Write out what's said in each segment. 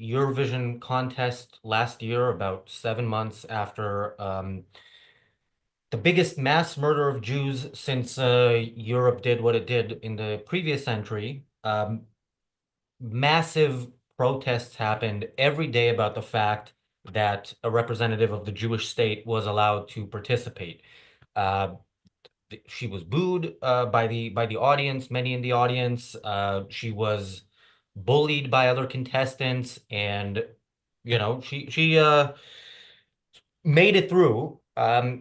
Eurovision contest last year, about 7 months after the biggest mass murder of Jews since Europe did what it did in the previous century. Massive protests happened every day about the fact that a representative of the Jewish state was allowed to participate. Uh, she was booed by the audience, many in the audience. She was bullied by other contestants, and she made it through.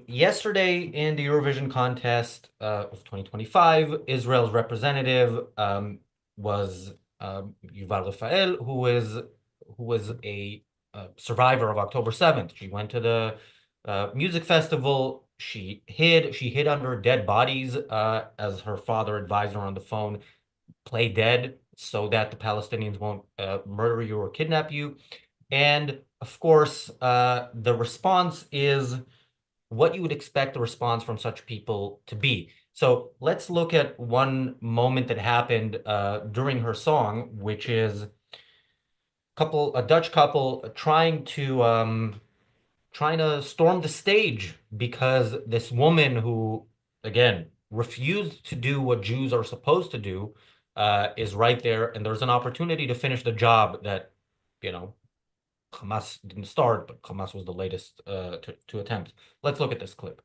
Yesterday in the Eurovision contest of 2025, Israel's representative was Yuval Rafael, who was a survivor of October 7th. She went to the music festival. She hid under dead bodies, as her father advised her on the phone. Play dead so that the Palestinians won't murder you or kidnap you. And of course, the response is what you would expect the response from such people to be. So let's look at one moment that happened during her song, which is a Dutch couple trying to storm the stage because this woman who, again, refused to do what Jews are supposed to do, is right there, and there's an opportunity to finish the job that, you know, Hamas didn't start, but Hamas was the latest to attempt. Let's look at this clip.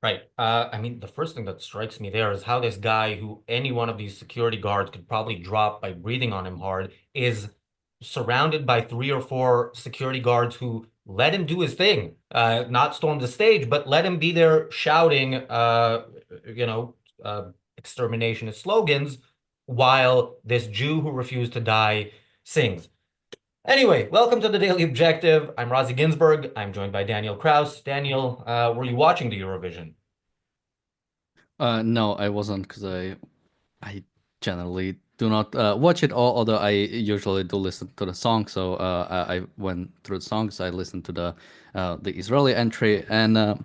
Right. I mean, the first thing that strikes me there is how this guy, who any one of these security guards could probably drop by breathing on him hard, is surrounded by three or four security guards who let him do his thing, not storm the stage, but let him be there shouting, you know, exterminationist slogans while this Jew who refused to die sings. Anyway, welcome to the Daily Objective. I'm Razi Ginsburg. I'm joined by Daniel Kraus. Daniel, were you watching the Eurovision? No, I wasn't because I generally do not watch it, although I usually do listen to the song. So I went through the songs. I listened to the Israeli entry, and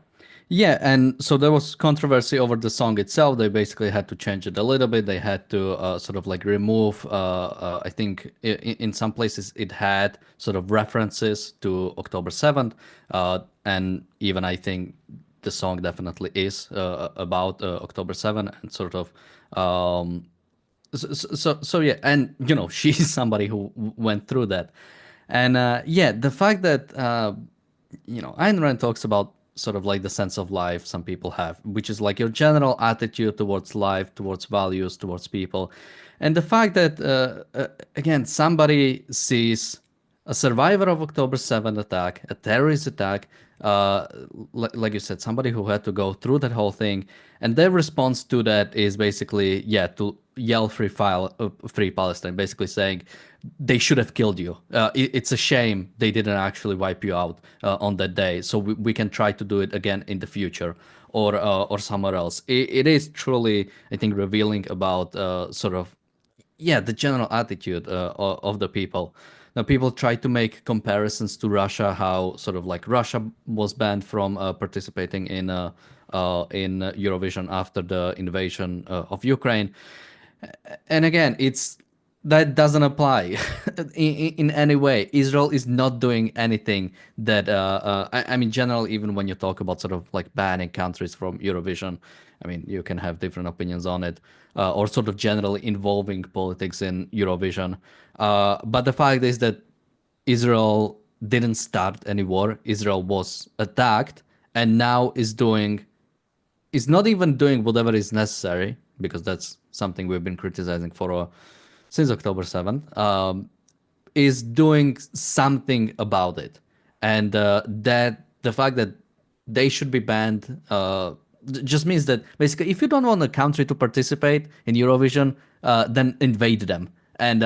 yeah, and so there was controversy over the song itself. They basically had to change it a little bit. They had to sort of like remove. I think in some places it had sort of references to October 7th, and even I think the song definitely is about October 7th and sort of. So yeah, and she's somebody who went through that, and yeah, the fact that Ayn Rand talks about sort of like the sense of life some people have, which is like your general attitude towards life, towards values, towards people, and the fact that again somebody sees a survivor of October 7th attack, a terrorist attack, like you said, somebody who had to go through that whole thing, and their response to that is basically, yeah, to yell free Palestine, basically saying they should have killed you. It's a shame they didn't actually wipe you out on that day, so we can try to do it again in the future or somewhere else. It is truly, I think, revealing about sort of yeah the general attitude of the people. Now people try to make comparisons to Russia, how sort of like Russia was banned from participating in Eurovision after the invasion of Ukraine, and again, it's that doesn't apply in any way. Israel is not doing anything that I mean, general. Even when you talk about sort of like banning countries from Eurovision, I mean, you can have different opinions on it, or sort of generally involving politics in Eurovision. But the fact is that Israel didn't start any war. Israel was attacked, and now is not even doing whatever is necessary, because that's something we've been criticizing for since October 7th, is doing something about it. And that the fact that they should be banned just means that basically if you don't want a country to participate in Eurovision, then invade them. And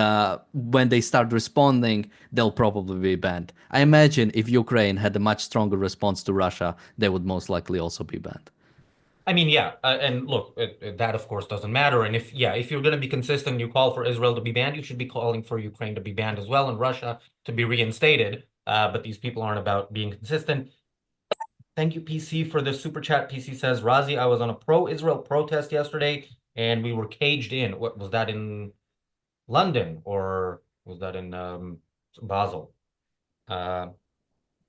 when they start responding, they'll probably be banned. I imagine if Ukraine had a much stronger response to Russia, they would most likely also be banned. I mean, yeah, and look, that of course doesn't matter. And if, yeah, if you're going to be consistent, you call for Israel to be banned, you should be calling for Ukraine to be banned as well and Russia to be reinstated. But these people aren't about being consistent. Thank you, PC, for the super chat. PC says, Razi, I was on a pro-Israel protest yesterday and we were caged in. What was that, in London or was that in Basel? Uh,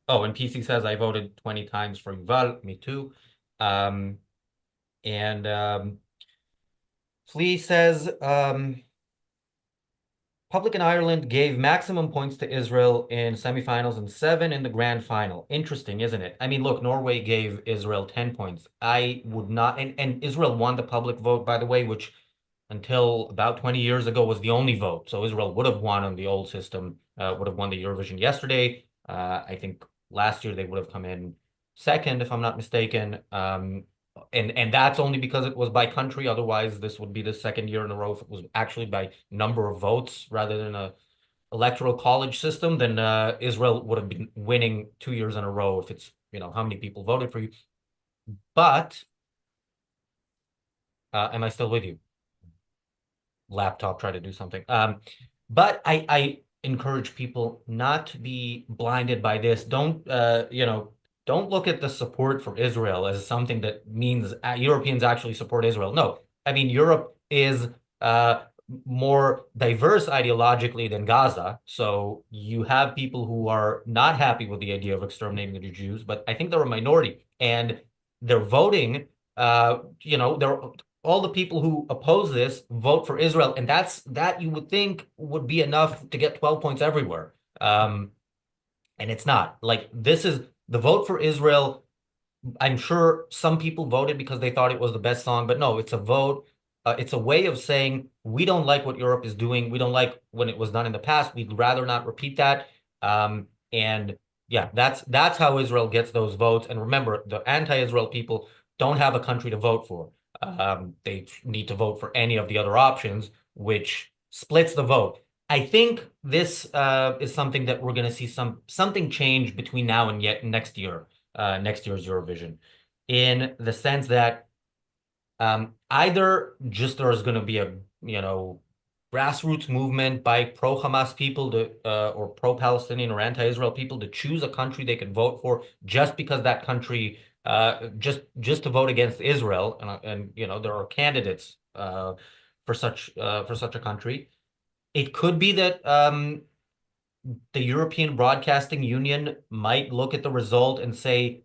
oh, and PC says I voted 20 times for Yuval. Me too. Um, and Flea says, Public in Ireland gave maximum points to Israel in semifinals and 7 in the grand final. Interesting, isn't it? I mean, look, Norway gave Israel 10 points. I would not, and Israel won the public vote, by the way, which until about 20 years ago was the only vote. So Israel would have won on the old system, would have won the Eurovision yesterday. I think last year they would have come in second, if I'm not mistaken. And that's only because it was by country. Otherwise, this would be the second year in a row if it was actually by number of votes rather than a electoral college system. Then Israel would have been winning 2 years in a row if it's, how many people voted for you. But am I still with you? Laptop try to do something. But I encourage people not to be blinded by this. Don't look at the support for Israel as something that means Europeans actually support Israel. No, I mean Europe is uh, more diverse ideologically than Gaza. So you have people who are not happy with the idea of exterminating the Jews, but I think they're a minority and they're voting. They're all the people who oppose this vote for Israel, and that you would think would be enough to get 12 points everywhere. And it's not. Like this is the vote for Israel. I'm sure some people voted because they thought it was the best song, but no, it's a vote. It's a way of saying we don't like what Europe is doing. We don't like when it was done in the past. We'd rather not repeat that. And yeah, that's how Israel gets those votes. And remember, the anti-Israel people don't have a country to vote for. They need to vote for any of the other options, which splits the vote. I think this is something that we're going to see something change between now and yet next year, next year's Eurovision, in the sense that either just there's going to be a grassroots movement by pro-Hamas people to or pro-Palestinian or anti-Israel people to choose a country they can vote for just because that country just to vote against Israel and there are candidates for such a country. It could be that the European Broadcasting Union might look at the result and say,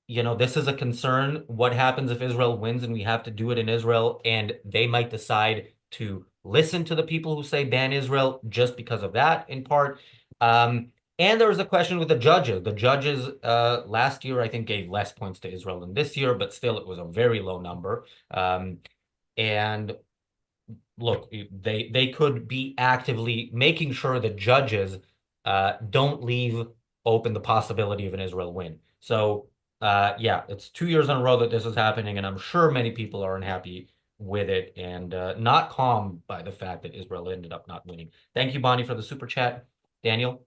this is a concern. What happens if Israel wins and we have to do it in Israel? And they might decide to listen to the people who say ban Israel just because of that, in part. And there was a question with the judges. The judges last year, I think, gave less points to Israel than this year, but still it was a very low number. And look, they could be actively making sure that judges don't leave open the possibility of an Israel win. So yeah, it's 2 years in a row that this is happening, and I'm sure many people are unhappy with it and not calm by the fact that Israel ended up not winning. Thank you, Bonnie, for the super chat. Daniel?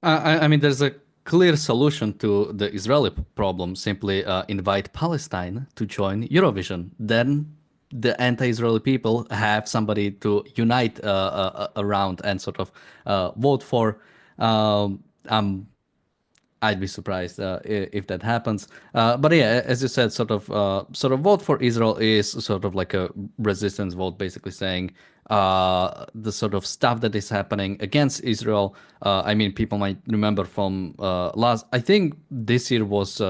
I mean, there's a clear solution to the Israeli problem. Simply invite Palestine to join Eurovision. Then the anti-Israeli people have somebody to unite around and sort of vote for. Um, I'd be surprised if that happens. But yeah, as you said, sort of vote for Israel is sort of like a resistance vote, basically saying the sort of stuff that is happening against Israel. I mean, people might remember from last. I think this year was.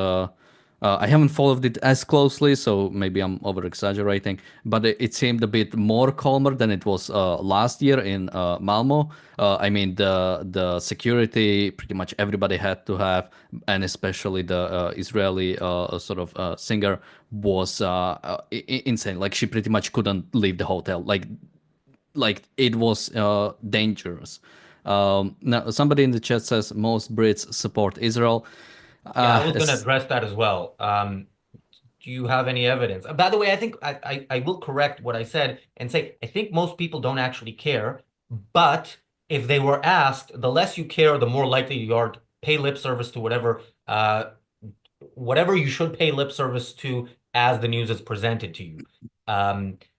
I haven't followed it as closely, so maybe I'm over exaggerating, but it seemed a bit more calmer than it was last year in Malmo. I mean, the security pretty much everybody had to have, and especially the Israeli sort of singer was insane. Like she pretty much couldn't leave the hotel. Like it was dangerous. Now, somebody in the chat says most Brits support Israel. Yeah, I was going to As address that as well. do you have any evidence? By the way, I think I will correct what I said and say I think most people don't actually care, but if they were asked, the less you care, the more likely you are to pay lip service to whatever you should pay lip service to as the news is presented to you.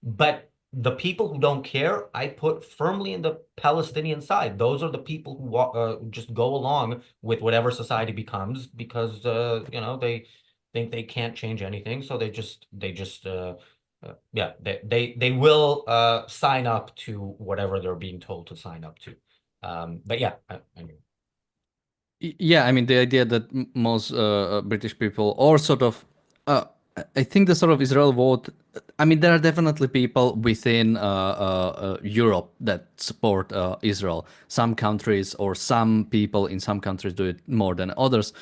But the people who don't care, I put firmly in the Palestinian side. Those are the people who just go along with whatever society becomes because they think they can't change anything, so yeah, they will sign up to whatever they're being told to sign up to. But yeah, I mean, Yeah, I mean the idea that most British people, or sort of, uh, I think the sort of Israel vote. I mean, there are definitely people within Europe that support Israel. Some countries or some people in some countries do it more than others.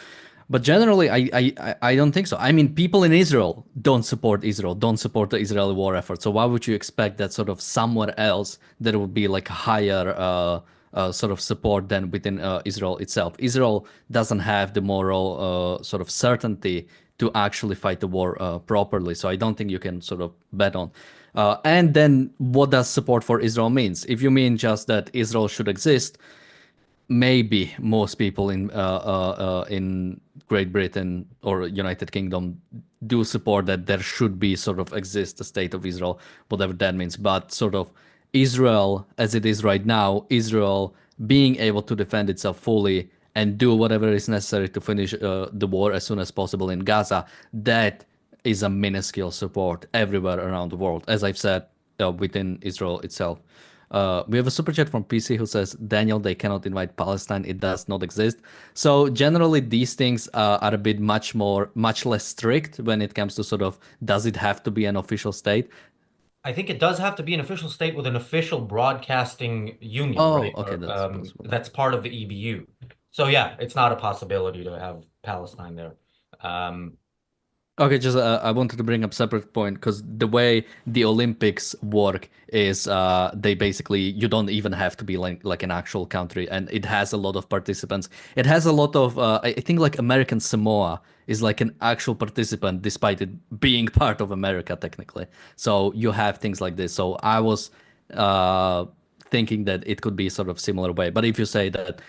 But generally, I don't think so. I mean, people in Israel don't support Israel, don't support the Israeli war effort. So why would you expect that sort of somewhere else there would be like a higher sort of support than within Israel itself? Israel doesn't have the moral sort of certainty to actually fight the war properly. So I don't think you can sort of bet on. And then what does support for Israel means? If you mean just that Israel should exist, maybe most people in Great Britain or United Kingdom do support that there should be sort of exist a state of Israel, whatever that means. But sort of Israel as it is right now, Israel being able to defend itself fully and do whatever is necessary to finish the war as soon as possible in Gaza, that is a minuscule support everywhere around the world. As I've said, within Israel itself. We have a super chat from PC who says, Daniel, they cannot invite Palestine. It does not exist. So generally, these things are a bit much less strict when it comes to sort of, does it have to be an official state? I think it does have to be an official state with an official broadcasting union, Oh, right? okay, Or, that's possible. that's part of the EBU. So yeah, it's not a possibility to have Palestine there. Um, Okay, just I wanted to bring up separate point because the way the Olympics work is they basically you don't even have to be like an actual country, and it has a lot of participants. It has a lot of I think like American Samoa is like an actual participant despite it being part of America technically. So you have things like this. So I was uh thinking that it could be sort of similar way. But if you say that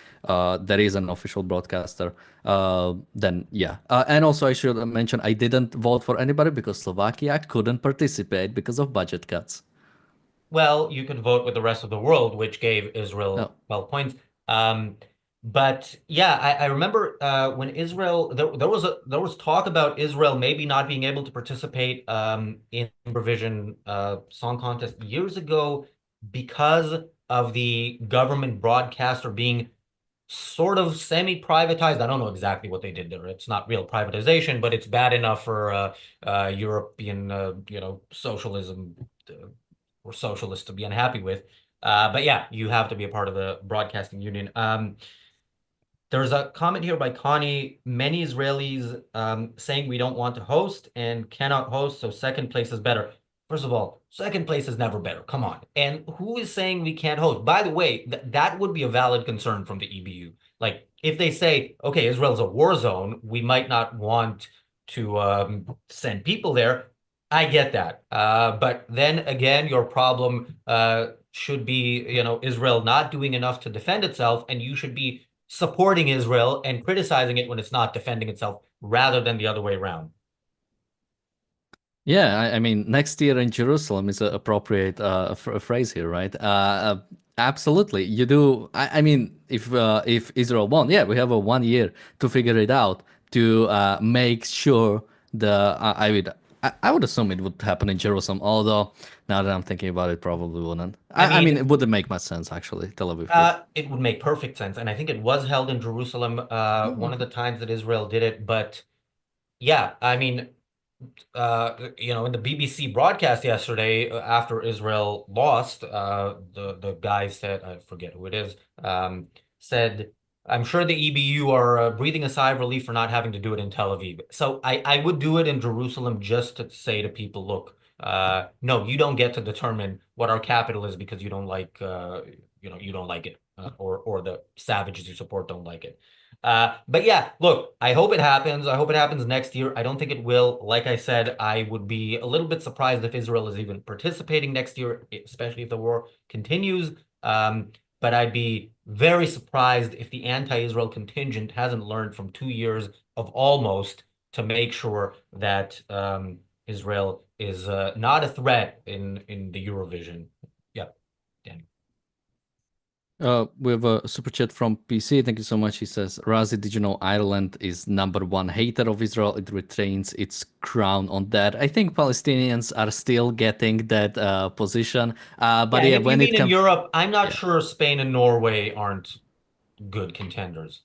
there is an official broadcaster, then yeah. And also, I should mention I didn't vote for anybody because Slovakia couldn't participate because of budget cuts. well, you could vote with the rest of the world, which gave Oh, Israel 12 points. Um, but yeah, I remember when Israel there was talk about Israel maybe not being able to participate in Eurovision Song Contest years ago because of the government broadcaster being sort of semi-privatized. I don't know exactly what they did there. It's not real privatization, but it's bad enough for European, socialism or socialists to be unhappy with. But yeah, you have to be a part of the broadcasting union. There's a comment here by Connie. Many Israelis saying we don't want to host and cannot host, so second place is better. First of all, second place is never better. Come on. And who is saying we can't host? By the way, that would be a valid concern from the EBU. Like, if they say, okay, Israel's a war zone, we might not want to send people there. I get that. But then again, your problem should be, Israel not doing enough to defend itself, and you should be supporting Israel and criticizing it when it's not defending itself rather than the other way around. yeah, I mean, next year in Jerusalem is an appropriate phrase here, right? Absolutely, you do. I mean, if Israel won, yeah, we have a 1 year to figure it out to make sure I would assume it would happen in Jerusalem. Although now that I'm thinking about it, probably wouldn't. I I mean, mean, it wouldn't make much sense actually. Tel Aviv would. it would make perfect sense. And I think it was held in Jerusalem Oh, one of okay. the times that Israel did it. But yeah, I mean, in the BBC broadcast yesterday after Israel lost, the guy said, I forget who it is, said, "I'm sure the EBU are breathing a sigh of relief for not having to do it in Tel Aviv." So I would do it in Jerusalem just to say to people, look, no, you don't get to determine what our capital is because you don't like it, or the savages you support don't like it. But yeah, look, I hope it happens. I hope it happens next year. I don't think it will. Like I said, I would be a little bit surprised if Israel is even participating next year, especially if the war continues. But I'd be very surprised if the anti-Israel contingent hasn't learned from 2 years of almost to make sure that Israel is not a threat in the Eurovision. Yeah, Danny. We have a super chat from PC. Thank you so much. He says, Razi, did you know Ireland is number one hater of Israel? It retains its crown on that. I think Palestinians are still getting that position. But Yeah, and yeah, if you when it mean in comes, Europe, I'm not yeah. sure Spain and Norway aren't good contenders.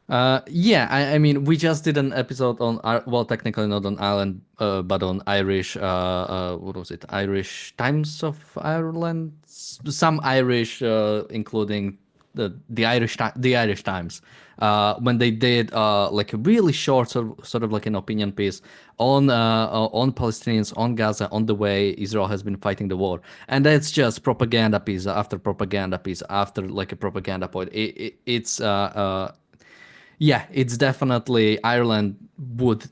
Yeah, I mean, we just did an episode on, well, technically not on Ireland, but on Irish, what was it? Irish Times of Ireland? Some Irish, including the Irish Times, when they did like a really short sort of like an opinion piece on Palestinians, on Gaza, on the way Israel has been fighting the war, and that's just propaganda piece after propaganda piece after like a propaganda point. It's yeah, it's definitely Ireland would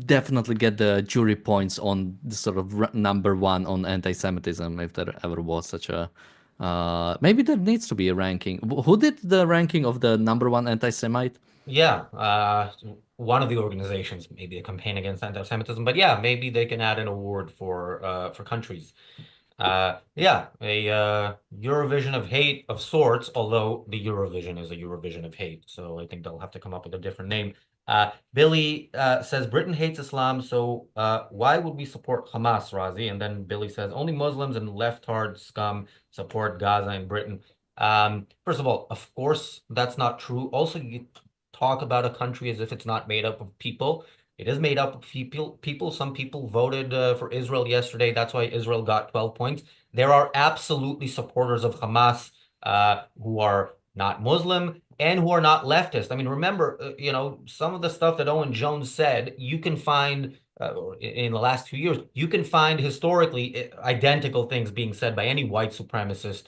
definitely get the jury points on the sort of number one on anti-Semitism if there ever was such a. Maybe there needs to be a ranking. Who did the ranking of the number one anti-Semite? Yeah, one of the organizations, maybe a campaign against anti-Semitism, but yeah, maybe they can add an award for countries. Yeah, a Eurovision of hate of sorts, although the Eurovision is a Eurovision of hate, so I think they'll have to come up with a different name. Billy says Britain hates Islam, so why would we support Hamas, Razi? And then Billy says only Muslims and left-hard scum support Gaza and Britain. First of all, of course, that's not true. Also, you talk about a country as if it's not made up of people. It is made up of people. Some people voted for Israel yesterday. That's why Israel got 12 points. There are absolutely supporters of Hamas who are not Muslim and who are not leftist. I mean, remember, some of the stuff that Owen Jones said, you can find in the last 2 years, you can find historically identical things being said by any white supremacist,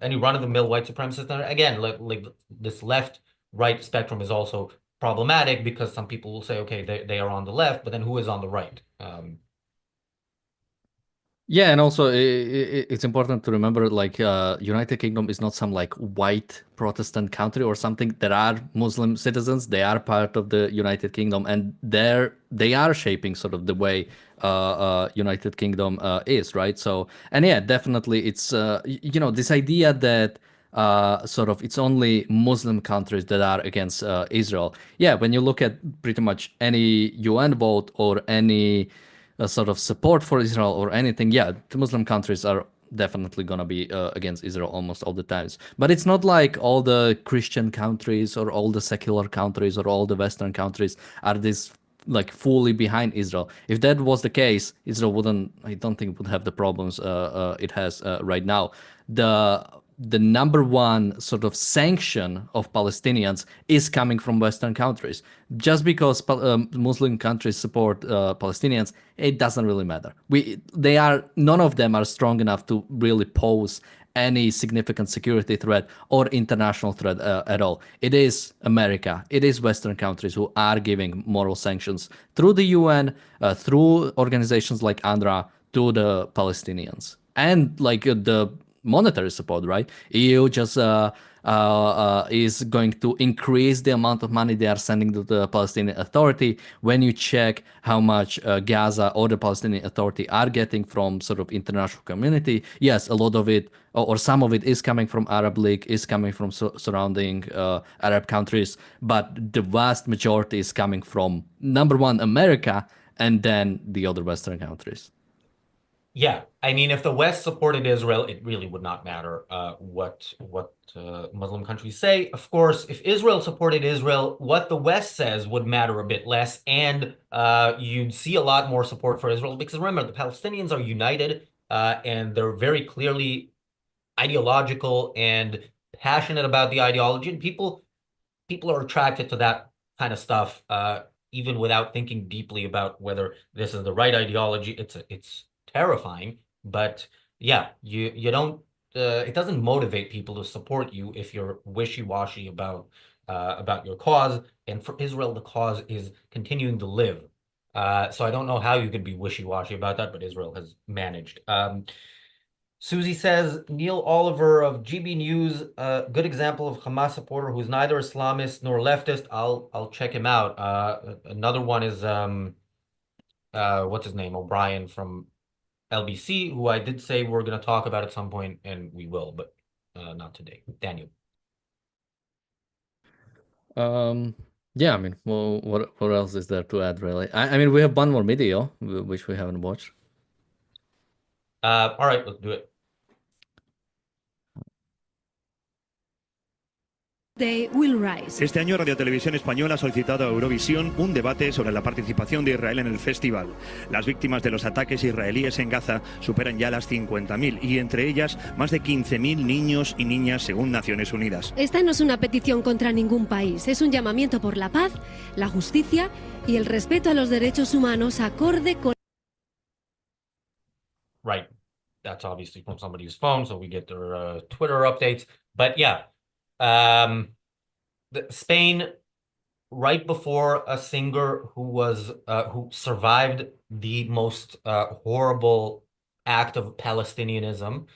any run-of-the-mill white supremacist. And again, like this left right spectrum is also problematic because some people will say, okay, they are on the left, but then who is on the right? Yeah, and also it's important to remember like United Kingdom is not some like white Protestant country or something. There are Muslim citizens. They are part of the United Kingdom, and they are shaping sort of the way United Kingdom is, right? So, and yeah, definitely, it's this idea that sort of it's only Muslim countries that are against Israel. Yeah, when you look at pretty much any UN vote or any sort of support for Israel or anything, yeah, the Muslim countries are definitely gonna be against Israel almost all the times. But it's not like all the Christian countries or all the secular countries or all the Western countries are this like fully behind Israel. If that was the case, Israel wouldn't. I don't think would have the problems it has right now. The number one sort of sanction of Palestinians is coming from Western countries. Just because Muslim countries support Palestinians, it doesn't really matter. They are none of them are strong enough to really pose any significant security threat or international threat at all. It is America, it is Western countries who are giving moral sanctions through the UN, through organizations like UNRWA to the Palestinians. And like the monetary support, right? EU just is going to increase the amount of money they are sending to the Palestinian Authority. When you check how much Gaza or the Palestinian Authority are getting from sort of international community, yes, a lot of it or some of it is coming from Arab League, is coming from surrounding Arab countries, but the vast majority is coming from number one, America, and then the other Western countries. Yeah, I mean, if the West supported Israel, it really would not matter what Muslim countries say. Of course, if Israel supported Israel, what the West says would matter a bit less, and you'd see a lot more support for Israel because remember, the Palestinians are united, and they're very clearly ideological and passionate about the ideology, and people are attracted to that kind of stuff, even without thinking deeply about whether this is the right ideology. It's terrifying, but yeah, you don't it doesn't motivate people to support you if you're wishy-washy about your cause. And for Israel, the cause is continuing to live. So I don't know how you could be wishy-washy about that, but Israel has managed. Susie says Neil Oliver of GB News, good example of Hamas supporter who's neither Islamist nor leftist. I'll check him out. Another one is what's his name? O'Brien from LBC, who I did say we're going to talk about at some point, and we will, but not today. Daniel. Um, yeah, I mean, well, what else is there to add, really? I mean, we have one more video, which we haven't watched. All right, let's do it. They will rise. Este año Radio Televisión Española ha solicitado a Eurovisión un debate sobre la participación de Israel en el festival. Las víctimas de los ataques israelíes en Gaza superan ya las 50.000 y entre ellas más de 15.000 niños y niñas según Naciones Unidas. Esta no es una petición contra ningún país, es un llamamiento por la paz, la justicia y el respeto a los derechos humanos acorde con... Right. That's obviously from somebody's phone, so we get their Twitter updates. But yeah, Spain, right before a singer who survived the most horrible act of Palestinianism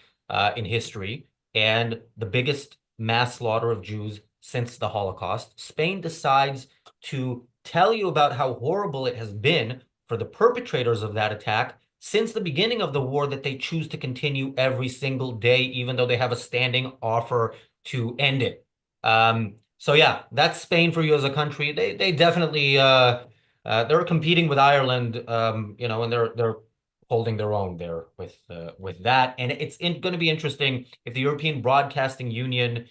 in history and the biggest mass slaughter of Jews since the Holocaust, Spain decides to tell you about how horrible it has been for the perpetrators of that attack since the beginning of the war, that they choose to continue every single day, even though they have a standing offer to end it. So yeah, that's Spain for you as a country. They definitely they're competing with Ireland, you know, and they're holding their own there with that. And it's going to be interesting if the European Broadcasting Union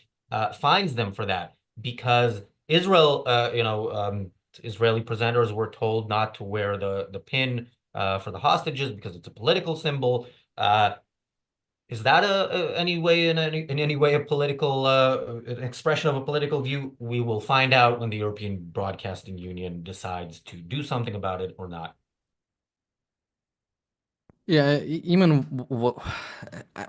fines them for that, because Israel, you know, Israeli presenters were told not to wear the pin for the hostages because it's a political symbol. Is that any way in any way a political an expression of a political view? We will find out when the European Broadcasting Union decides to do something about it or not. Yeah, even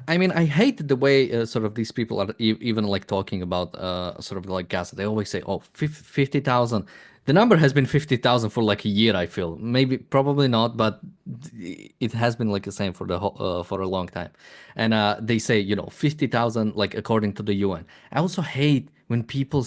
I mean, I hate the way sort of these people are even like talking about sort of like Gaza. They always say, "Oh, 50,000." The number has been 50,000 for like a year. I feel maybe probably not, but it has been like the same for the for a long time. And they say, you know, 50,000 like according to the UN. I also hate when people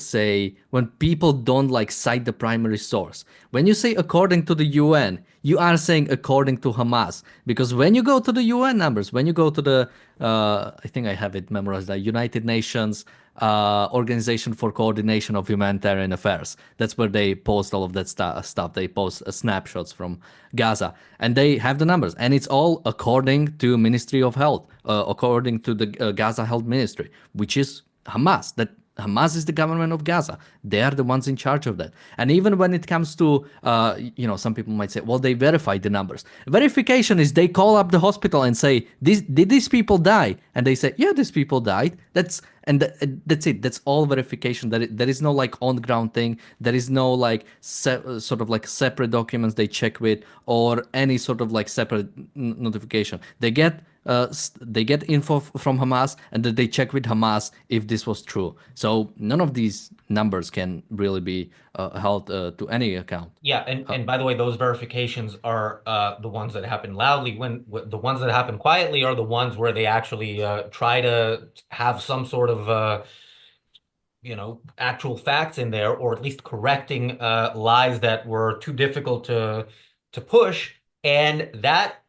don't like cite the primary source. When you say according to the UN, you are saying according to Hamas, because when you go to the UN numbers, when you go to the I think I have it memorized, the United Nations Organization for Coordination of Humanitarian Affairs. That's where they post all of that stuff. They post snapshots from Gaza, and they have the numbers, and it's all according to Ministry of Health, according to the Gaza Health Ministry, which is Hamas. That Hamas is the government of Gaza. They are the ones in charge of that. And even when it comes to, you know, some people might say, well, they verified the numbers. Verification is they call up the hospital and say, did these people die? And they say, yeah, these people died. That's it. That's all verification. There is no like on ground thing. There is no like sort of like separate documents they check with or any sort of like separate notification. They get info from Hamas and then they check with Hamas if this was true. So none of these numbers can really be held to any account. Yeah, and by the way, those verifications are the ones that happen loudly. When the ones that happen quietly are the ones where they actually try to have some sort of you know, actual facts in there, or at least correcting lies that were too difficult to push, and that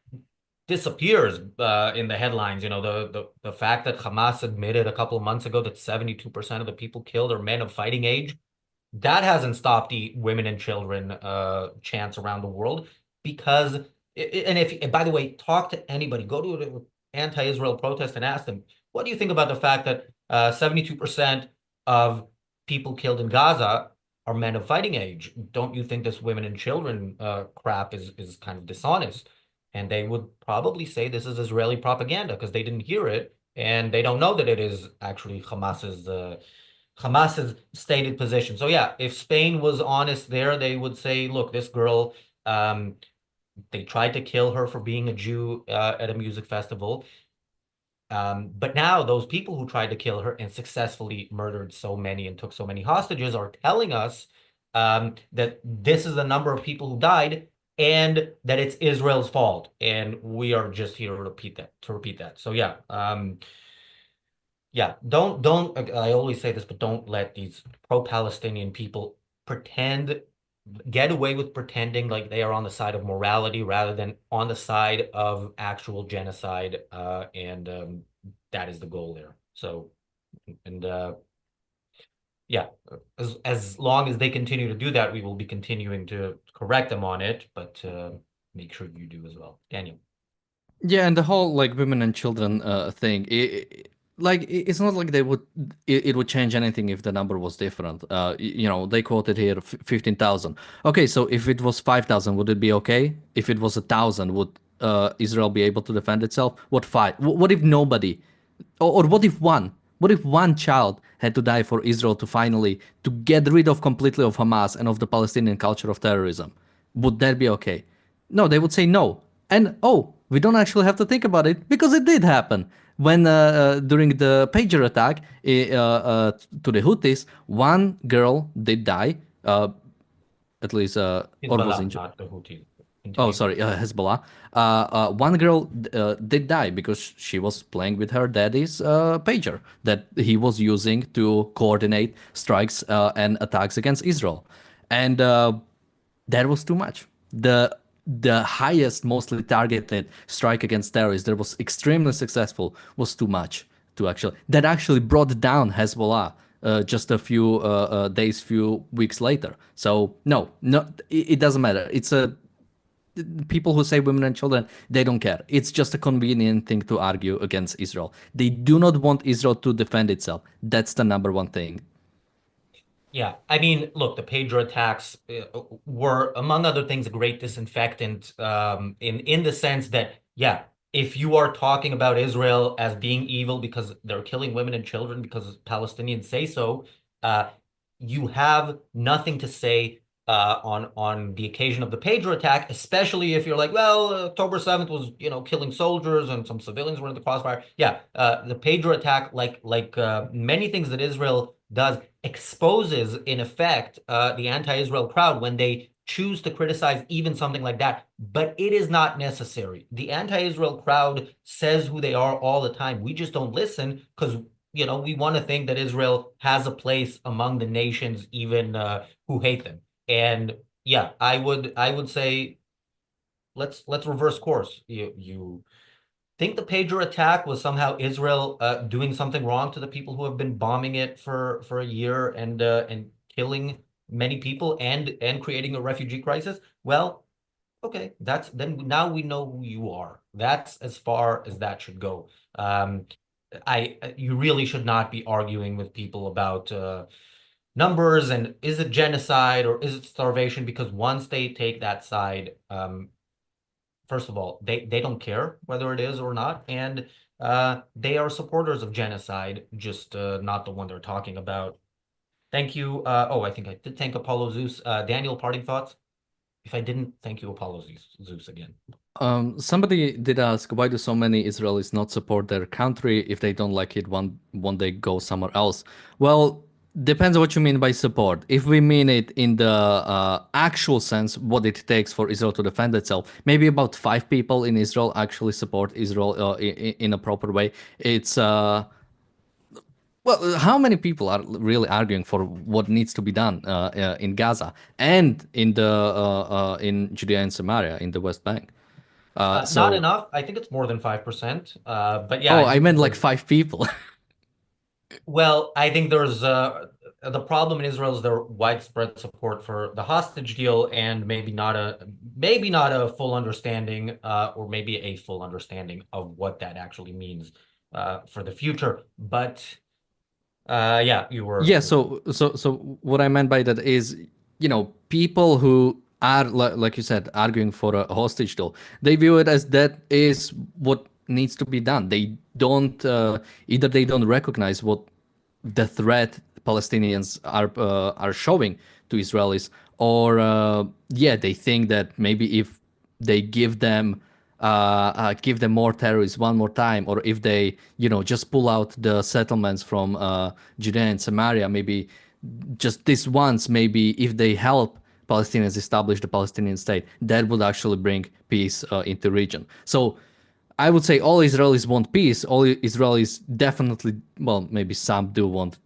disappears in the headlines. You know, the fact that Hamas admitted a couple of months ago that 72% of the people killed are men of fighting age, that hasn't stopped the women and children chants around the world, because and if by the way, talk to anybody, go to an anti-Israel protest and ask them, what do you think about the fact that 72% of people killed in Gaza are men of fighting age? Don't you think this women and children crap is kind of dishonest? And they would probably say this is Israeli propaganda because they didn't hear it and they don't know that it is actually Hamas's stated position. So yeah, if Spain was honest there, they would say, look, this girl, they tried to kill her for being a Jew at a music festival. But now those people who tried to kill her and successfully murdered so many and took so many hostages are telling us that this is the number of people who died and that it's Israel's fault. And we are just here to repeat that. So yeah, yeah, don't, I always say this, but don't let these pro-Palestinian people get away with pretending like they are on the side of morality rather than on the side of actual genocide. And that is the goal there. So, and yeah, as long as they continue to do that, we will be continuing to correct them on it, but make sure you do as well. Daniel. Yeah, and the whole like women and children thing, it's not like it would change anything if the number was different. You know, they quoted here 15,000. Okay, so if it was 5,000, would it be okay? If it was 1,000, would Israel be able to defend itself? What five? What if nobody? Or what if one? What if one child had to die for Israel to finally to get rid of completely of Hamas and of the Palestinian culture of terrorism? Would that be okay? No, they would say no. And oh, we don't actually have to think about it because it did happen. When during the pager attack to the Houthis, one girl did die, at least, or was Hezbollah, injured. not the Houthis. Oh, Continue. sorry, Hezbollah. One girl did die because she was playing with her daddy's pager that he was using to coordinate strikes and attacks against Israel, and that was too much. The highest, mostly targeted strike against terrorists that was extremely successful was too much to actually that actually brought down Hezbollah just a few days, few weeks later. So no, it doesn't matter. It's a people who say women and children, they don't care. It's just a convenient thing to argue against Israel. They do not want Israel to defend itself. That's the number one thing. Yeah, I mean, look, the pager attacks were, among other things, a great disinfectant in the sense that, yeah, if you are talking about Israel as being evil because they're killing women and children because Palestinians say so, uh, you have nothing to say on the occasion of the pager attack, especially if you're like, well, October 7th was, killing soldiers and some civilians were in the crossfire. Yeah, the pager attack, like many things that Israel does, exposes, in effect, the anti-Israel crowd when they choose to criticize even something like that. But it is not necessary. The anti-Israel crowd says who they are all the time. We just don't listen because we want to think that Israel has a place among the nations, even who hate them. And yeah, I would say let's reverse course. You think the pager attack was somehow Israel doing something wrong to the people who have been bombing it for a year and killing many people and creating a refugee crisis? Well, okay, then now we know who you are. That's as far as that should go. You really should not be arguing with people about numbers and is it genocide or is it starvation? Because once they take that side, first of all, they don't care whether it is or not, and they are supporters of genocide, just not the one they're talking about. Thank you. Oh, I think I did thank Apollo Zeus. Daniel, parting thoughts? If I didn't, thank you, Apollo Zeus again. Somebody did ask, why do so many Israelis not support their country if they don't like it one day go somewhere else? Well, depends on what you mean by support. If we mean it in the actual sense, what it takes for Israel to defend itself, maybe about 5 people in Israel actually support Israel in a proper way. It's well, how many people are really arguing for what needs to be done in Gaza and in Judea and Samaria in the West Bank? Not So, enough. I think it's more than 5%. But yeah, oh, I I do meant think like 5 people. well, I think there's the problem in Israel is their widespread support for the hostage deal and maybe not a full understanding or maybe a full understanding of what that actually means for the future. But yeah, Yeah, so what I meant by that is, people who are like you said arguing for a hostage deal, they view it as that is what needs to be done. They don't either they don't recognize what the threat Palestinians are showing to Israelis, or yeah, they think that maybe if they give them give them more terrorists one more time, or if they, just pull out the settlements from Judea and Samaria, maybe just this once, maybe if they help Palestinians establish the Palestinian state, that would actually bring peace into region. So I would say all Israelis want peace. All Israelis definitely, well, maybe some do want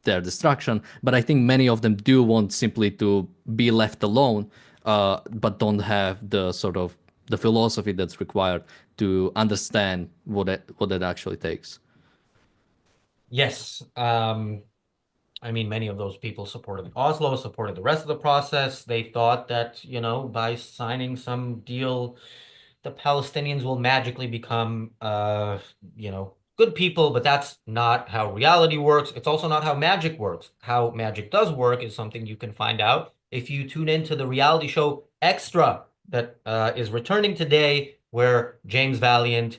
their destruction, but I think many of them do want simply to be left alone, but don't have the sort of the philosophy that's required to understand what it actually takes. Yes. I mean, many of those people supported Oslo, supported the rest of the process. They thought that, by signing some deal, the Palestinians will magically become, good people, but that's not how reality works. It's also not how magic works. How magic does work is something you can find out if you tune into the reality show Extra that is returning today, where James Valiant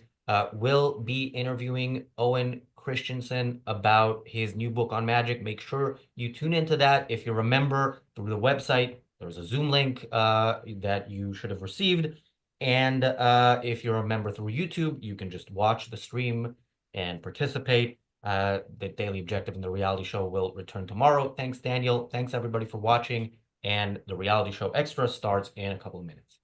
will be interviewing Owen Christensen about his new book on magic. Make sure you tune into that. If you remember, through the website, there's a Zoom link that you should have received. And if you're a member through YouTube, you can just watch the stream and participate. The Daily Objective and the reality show will return tomorrow. Thanks, Daniel. Thanks, everybody, for watching. And the reality show Extra starts in a couple of minutes.